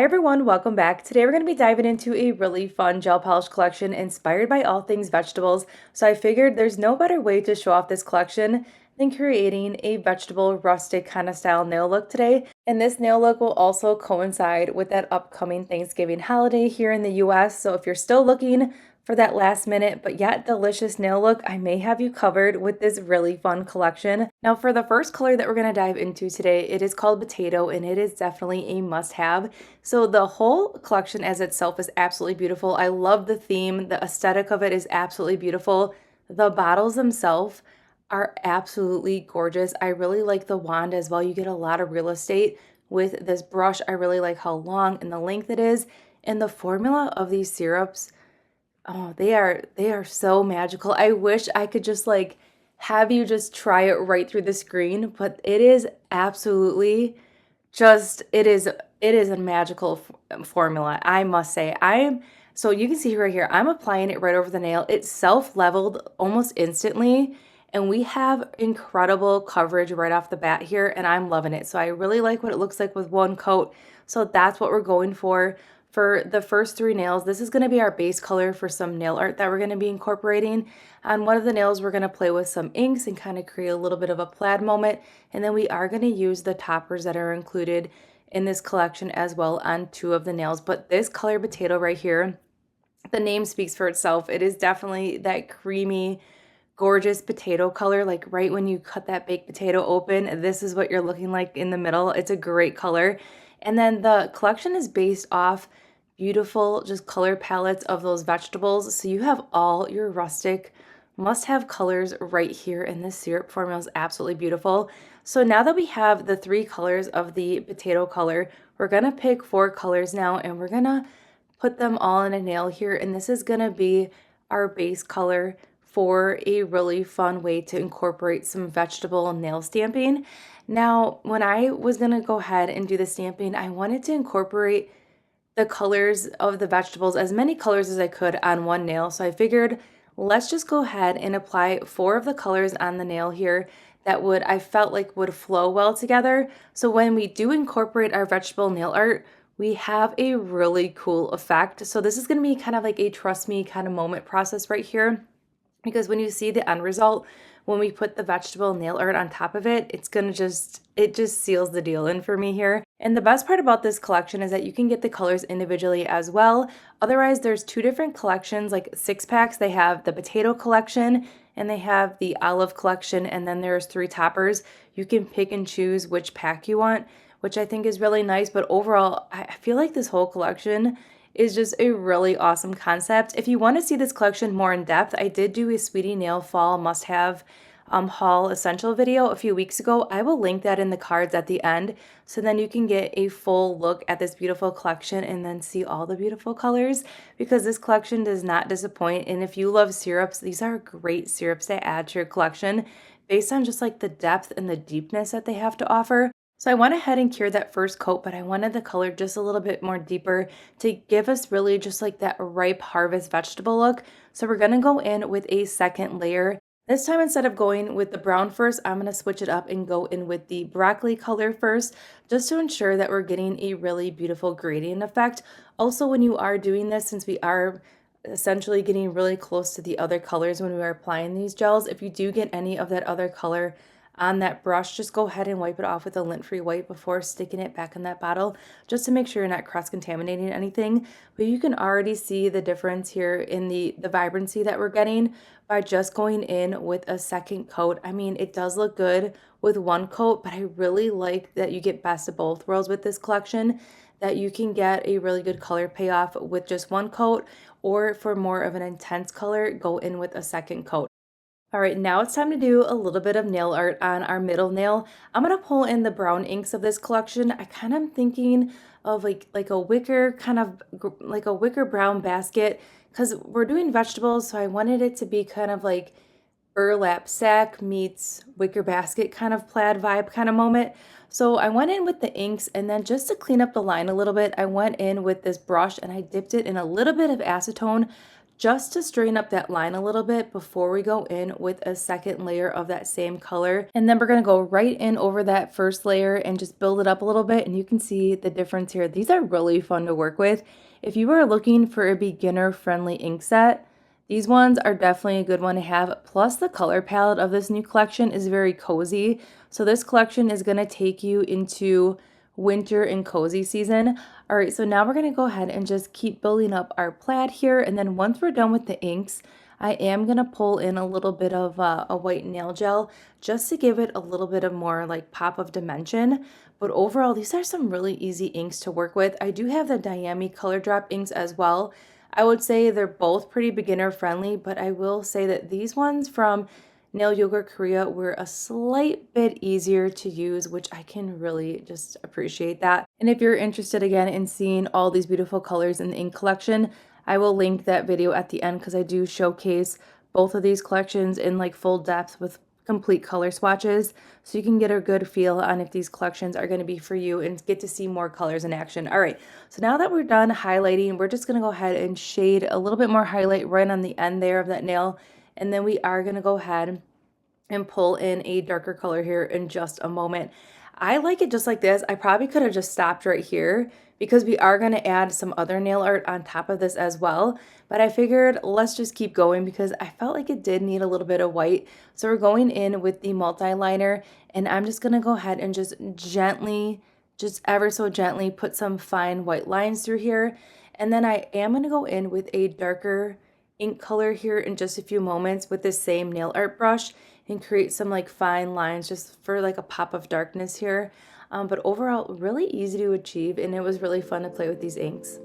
everyone, welcome back. Today we're going to be diving into a really fun gel polish collection inspired by all things vegetables. So I figured there's no better way to show off this collection than creating a vegetable rustic kind of style nail look today. And this nail look will also coincide with that upcoming Thanksgiving holiday here in the US. So if you're still looking for that last minute but yet delicious nail look, I may have you covered with this really fun collection. Now for the first color that we're going to dive into today, it is called Potato, and it is definitely a must-have. So the whole collection as itself is absolutely beautiful. I love the theme. The aesthetic of it is absolutely beautiful. The bottles themselves are absolutely gorgeous. I really like the wand as well. You get a lot of real estate with this brush. I really like how long and the length it is, and the formula of these syrups. Oh, they are so magical. I wish I could just like have you just try it right through the screen, but it is absolutely just it is a magical formula, I must say. So you can see right here, I'm applying it right over the nail. It's self-leveled almost instantly, and we have incredible coverage right off the bat here, and I'm loving it. So I really like what it looks like with one coat. So that's what we're going for. For the first three nails, this is going to be our base color for some nail art that we're going to be incorporating. On one of the nails, we're going to play with some inks and kind of create a little bit of a plaid moment. And then we are going to use the toppers that are included in this collection as well on two of the nails. But this color Potato right here, the name speaks for itself. It is definitely that creamy, gorgeous potato color. Like right when you cut that baked potato open, this is what you're looking like in the middle. It's a great color. And then the collection is based off beautiful just color palettes of those vegetables. So you have all your rustic must-have colors right here, and this syrup formula is absolutely beautiful. So now that we have the three colors of the potato color, we're gonna pick four colors now, and we're gonna put them all in a nail here, and this is gonna be our base color for a really fun way to incorporate some vegetable nail stamping. Now, when I was gonna go ahead and do the stamping, I wanted to incorporate the colors of the vegetables, as many colors as I could on one nail. So I figured let's just go ahead and apply four of the colors on the nail here that I felt like would flow well together. So when we do incorporate our vegetable nail art, we have a really cool effect. So this is going to be kind of like a trust me kind of moment process right here, because when you see the end result, when we put the vegetable nail art on top of it, it just seals the deal in for me here. And the best part about this collection is that you can get the colors individually as well. Otherwise, there's two different collections, like 6-packs. They have the potato collection and they have the olive collection, and then there's 3 toppers. You can pick and choose which pack you want, which I think is really nice. But overall, I feel like this whole collection is just a really awesome concept. If you want to see this collection more in depth, I did do a Sweetie Nail Fall must-have haul essential video a few weeks ago. I will link that in the cards at the end, so then you can get a full look at this beautiful collection and then see all the beautiful colors, because this collection does not disappoint. And if you love syrups, these are great syrups to add to your collection based on just like the depth and the deepness that they have to offer. So I went ahead and cured that first coat, but I wanted the color just a little bit more deeper to give us really just like that ripe harvest vegetable look. So we're gonna go in with a second layer. This time, instead of going with the brown first, I'm going to switch it up and go in with the broccoli color first, just to ensure that we're getting a really beautiful gradient effect. Also, when you are doing this, since we are essentially getting really close to the other colors when we are applying these gels, if you do get any of that other color on that brush, just go ahead and wipe it off with a lint-free wipe before sticking it back in that bottle, just to make sure you're not cross-contaminating anything. But you can already see the difference here in the vibrancy that we're getting by just going in with a second coat. I mean, it does look good with one coat, but I really like that you get best of both worlds with this collection, that you can get a really good color payoff with just one coat, or for more of an intense color, go in with a second coat. All right, now it's time to do a little bit of nail art on our middle nail. I'm gonna pull in the brown inks of this collection. I kind of am thinking of like a wicker, kind of like a wicker brown basket, because we're doing vegetables, so I wanted it to be kind of like burlap sack meets wicker basket kind of plaid vibe kind of moment. So I went in with the inks, and then just to clean up the line a little bit, I went in with this brush and I dipped it in a little bit of acetone just to straighten up that line a little bit before we go in with a second layer of that same color. And then we're going to go right in over that first layer and just build it up a little bit. And you can see the difference here. These are really fun to work with. If you are looking for a beginner friendly ink set, these ones are definitely a good one to have. Plus the color palette of this new collection is very cozy. So this collection is going to take you into winter and cozy season. All right, so now we're going to go ahead and just keep building up our plaid here. And then once we're done with the inks, I am going to pull in a little bit of a white nail gel just to give it a little bit of more like pop of dimension. But overall, these are some really easy inks to work with. I do have the Diami Color Drop inks as well. I would say they're both pretty beginner friendly, but I will say that these ones from Nail Yogurt Korea were a slight bit easier to use, which I can really just appreciate that. And if you're interested again in seeing all these beautiful colors in the ink collection, I will link that video at the end because I do showcase both of these collections in like full depth with complete color swatches, so you can get a good feel on if these collections are going to be for you and get to see more colors in action. All right, so now that we're done highlighting, we're just going to go ahead and shade a little bit more highlight right on the end there of that nail, and then we are going to go ahead and pull in a darker color here in just a moment. I like it just like this. I probably could have just stopped right here because we are going to add some other nail art on top of this as well. But I figured let's just keep going because I felt like it did need a little bit of white. So we're going in with the multi-liner, and I'm just going to go ahead and just gently, just ever so gently put some fine white lines through here. And then I am going to go in with a darker ink color here in just a few moments with this same nail art brush and create some like fine lines just for like a pop of darkness here. But overall, really easy to achieve, and it was really fun to play with these inks.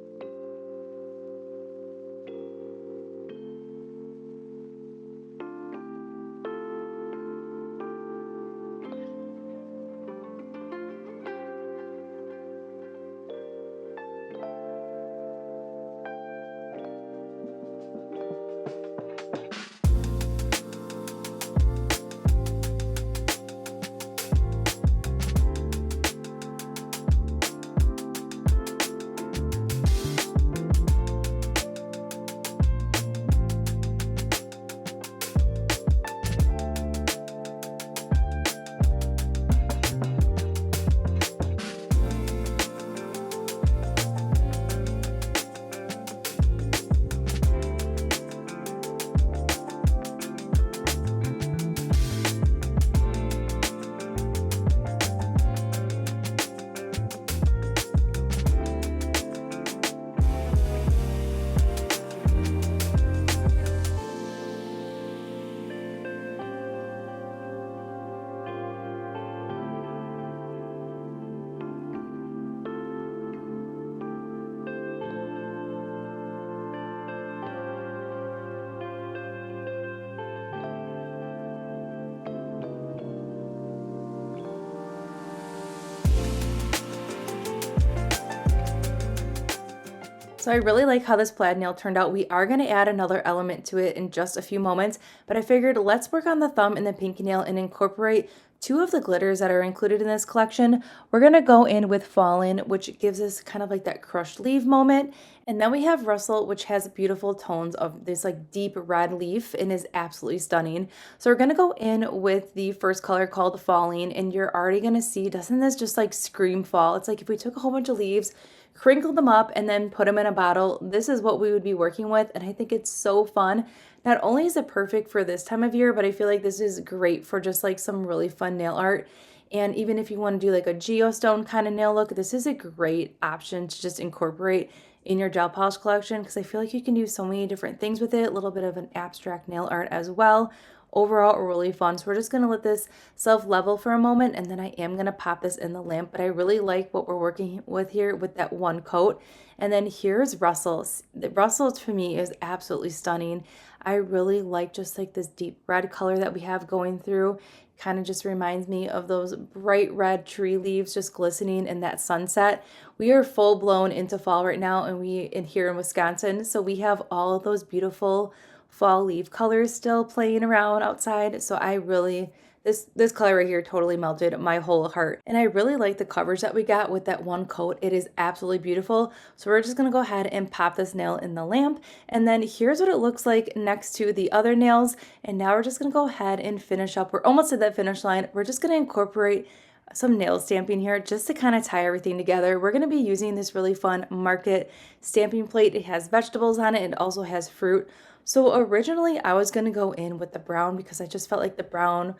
So I really like how this plaid nail turned out. We are going to add another element to it in just a few moments, but I figured let's work on the thumb and the pinky nail and incorporate two of the glitters that are included in this collection. We're going to go in with Fallin, which gives us kind of like that crushed leaf moment. And then we have Rustle, which has beautiful tones of this like deep red leaf and is absolutely stunning. So we're going to go in with the first color called Fallin, and you're already going to see, doesn't this just like scream fall? It's like if we took a whole bunch of leaves, crinkled them up, and then put them in a bottle, this is what we would be working with. And I think it's so fun. Not only is it perfect for this time of year, but I feel like this is great for just like some really fun nail art. And even if you want to do like a geostone kind of nail look, this is a great option to just incorporate in your gel polish collection, because I feel like you can do so many different things with it. A little bit of an abstract nail art as well. Overall, really fun. So we're just going to let this self-level for a moment, and then I am going to pop this in the lamp. But I really like what we're working with here with that one coat. And then here's Rustle. The Rustle for me is absolutely stunning. I really like just like this deep red color that we have going through. Kind of just reminds me of those bright red tree leaves just glistening in that sunset. We are full blown into fall right now, and here in Wisconsin, so we have all of those beautiful fall leaf colors still playing around outside. So I really This color right here totally melted my whole heart. And I really like the coverage that we got with that one coat. It is absolutely beautiful. So we're just gonna go ahead and pop this nail in the lamp. And then here's what it looks like next to the other nails. And now we're just gonna go ahead and finish up. We're almost at that finish line. We're just gonna incorporate some nail stamping here just to kind of tie everything together. We're going to be using this really fun Market stamping plate. It has vegetables on it. It also has fruit. So originally I was going to go in with the brown because I just felt like the brown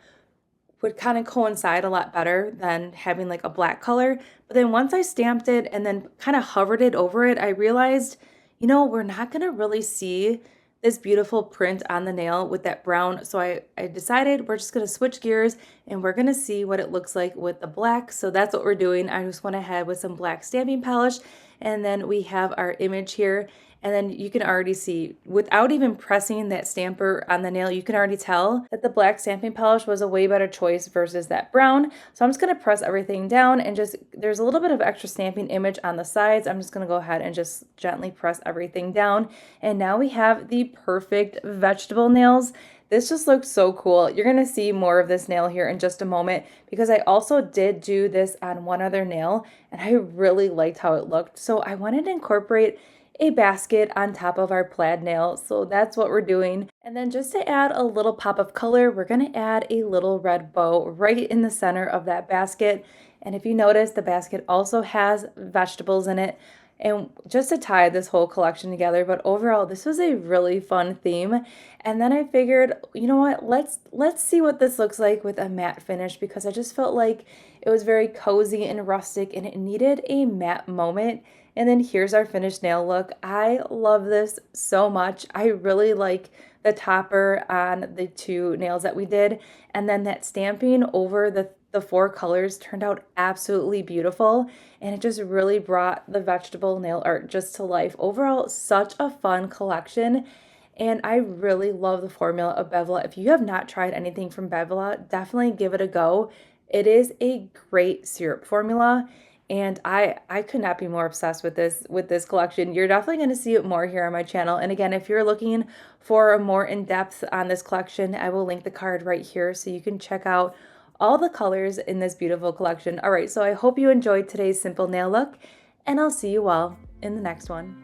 would kind of coincide a lot better than having like a black color. But then once I stamped it and then kind of hovered it over it, I realized, you know, we're not going to really see this beautiful print on the nail with that brown. So I decided we're just going to switch gears and we're going to see what it looks like with the black. So that's what we're doing. I just went ahead with some black stamping polish, and then we have our image here. And then you can already see, without even pressing that stamper on the nail, you can already tell that the black stamping polish was a way better choice versus that brown. So I'm just going to press everything down and just, there's a little bit of extra stamping image on the sides. I'm just going to go ahead and just gently press everything down. And now we have the perfect vegetable nails. This just looks so cool. You're going to see more of this nail here in just a moment because I also did do this on one other nail and I really liked how it looked. So I wanted to incorporate a basket on top of our plaid nail. So that's what we're doing. And then just to add a little pop of color, we're going to add a little red bow right in the center of that basket. And if you notice, the basket also has vegetables in it. And just to tie this whole collection together, but overall, this was a really fun theme. And then I figured, you know what, let's see what this looks like with a matte finish, because I just felt like it was very cozy and rustic and it needed a matte moment. And then here's our finished nail look. I love this so much. I really like the topper on the two nails that we did. And then that stamping over the four colors turned out absolutely beautiful. And it just really brought the vegetable nail art just to life. Overall, such a fun collection. And I really love the formula of Bevlah. If you have not tried anything from Bevlah, definitely give it a go. It is a great syrup formula. And I could not be more obsessed with this collection. You're definitely going to see it more here on my channel. And again, if you're looking for more in-depth on this collection, I will link the card right here so you can check out all the colors in this beautiful collection. All right, so I hope you enjoyed today's simple nail look, and I'll see you all in the next one.